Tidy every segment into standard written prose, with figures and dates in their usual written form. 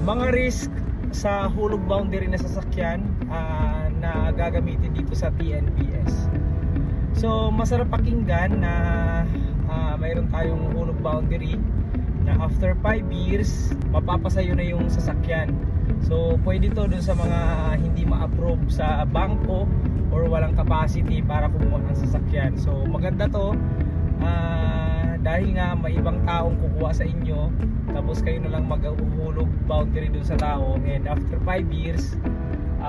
Mga risk sa hulog boundary na sasakyan na gagamitin dito sa TNBS. So masarap pakinggan na mayroon tayong hulog boundary na after 5 years mapapasayo na yung sasakyan. So pwede to dun sa mga hindi ma-approve sa bangko or walang capacity para kumuha ng sasakyan. So maganda to dahil nga may ibang taong kukuha sa inyo, tapos kayo na lang mag-uhulog boundary dun sa tao, and after 5 years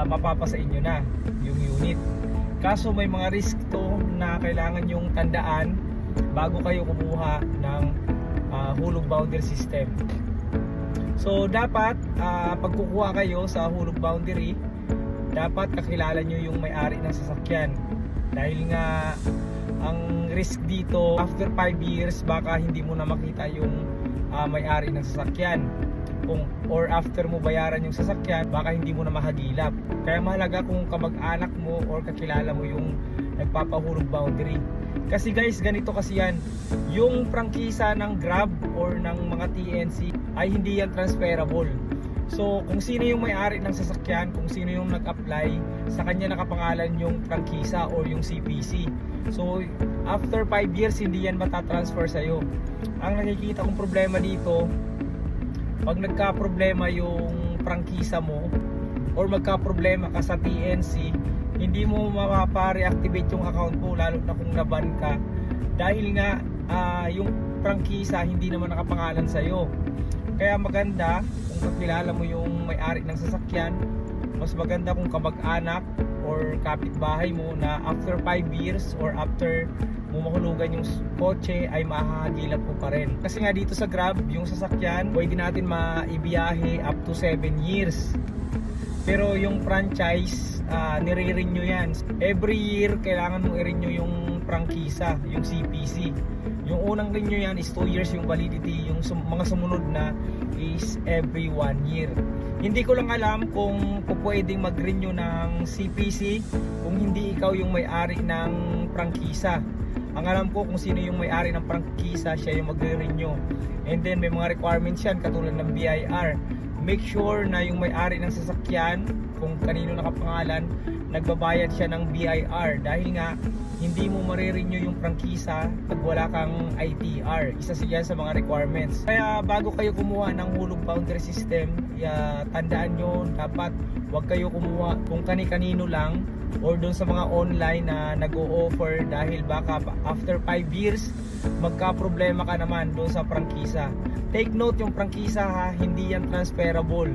mapapasa inyo na yung unit. Kaso may mga risk to na kailangan yung tandaan bago kayo kumuha ng hulog boundary system. So dapat pag kukuha kayo sa hulog boundary, dapat kakilala nyo yung may-ari ng sasakyan. Dahil nga ang risk dito, after 5 years baka hindi mo na makita yung may-ari ng sasakyan, or after mo bayaran yung sasakyan baka hindi mo na mahagilap. Kaya mahalaga kung kamag-anak mo or kakilala mo yung nagpapahulog boundary. Kasi guys, ganito kasi yan, yung prangkisa ng Grab or ng mga TNC ay hindi yan transferable. So kung sino yung may-ari ng sasakyan, kung sino yung nag-apply, sa kanya nakapangalan yung prangkisa or yung CPC. So after 5 years hindi yan matatransfer sa'yo. Ang nakikita kong problema dito, pag nagka-problema yung prangkisa mo or magka-problema ka sa TNC, hindi mo mapapa-reactivate yung account mo, lalo na kung naban ka, dahil nga yung prangkisa hindi naman nakapangalan sa'yo. Kaya maganda kung kakilala mo yung may-ari ng sasakyan. Mas maganda kung kamag-anak or kapitbahay mo na after 5 years or after mo mahulugan yung kotse ay mahahagilap mo pa rin. Kasi nga dito sa Grab, yung sasakyan pwede natin maibiyahe up to 7 years. Pero yung franchise, nire-renew yan. Every year kailangan mong i-renew yung prangkisa, yung CPC. Yung unang renew yan is 2 years yung validity. Yung mga sumunod na is every 1 year. Hindi ko lang alam kung pwedeng mag-renew ng CPC kung hindi ikaw yung may-ari ng prangkisa. Ang alam ko kung sino yung may-ari ng prangkisa, siya yung magre-renew. And then may mga requirements yan katulad ng BIR. Make sure na yung may-ari ng sasakyan, kung kanino nakapangalan, nagbabayad siya ng BIR. Dahil nga hindi mo marirenew yung prangkisa pag wala kang ITR. Isa siya sa mga requirements. Kaya bago kayo kumuha ng hulog boundary system, tandaan nyo, dapat huwag kayo kumuha kung kani-kanino lang or doon sa mga online na nag-o-offer, dahil baka after 5 years magka-problema ka naman doon sa prangkisa. Take note, yung prangkisa ha, hindi yan transferable.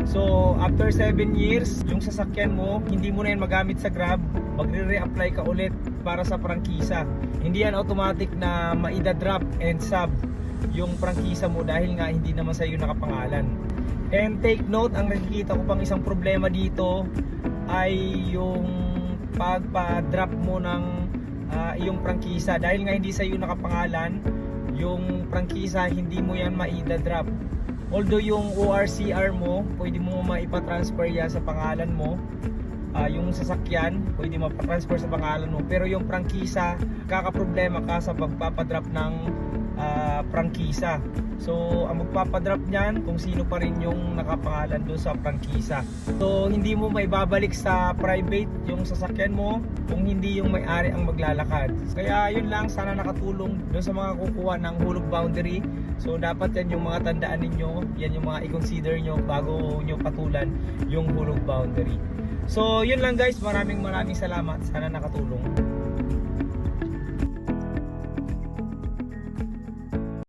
So after 7 years, yung sasakyan mo, hindi mo na yan magamit sa Grab, magre-reapply ka ulit para sa prangkisa. Hindi yan automatic na maida-drop and sub yung prangkisa mo, dahil nga hindi naman sa iyo nakapangalan. And take note, ang nakikita ko pang isang problema dito ay yung pagpa-drop mo ng iyong prangkisa. Dahil nga hindi sa iyo nakapangalan yung prangkisa, hindi mo yan maida-drop. Although yung ORCR mo, pwede mo maipa-transfer yan sa pangalan mo. Yung sasakyan, pwede mapatransfer sa pangalan mo. Pero yung prangkisa, kakaproblema ka sa pagpapadrop ng prangkisa. So ang magpapadrop niyan kung sino pa rin yung nakapangalan doon sa prangkisa. So hindi mo maibabalik sa private yung sasakyan mo kung hindi yung may-ari ang maglalakad. Kaya yun lang, sana nakatulong doon sa mga kukuha ng hulog boundary. So dapat yan yung mga tandaan ninyo, yan yung mga i-consider nyo bago nyo patulan yung hulog boundary. So yun lang guys, maraming salamat, sana nakatulong.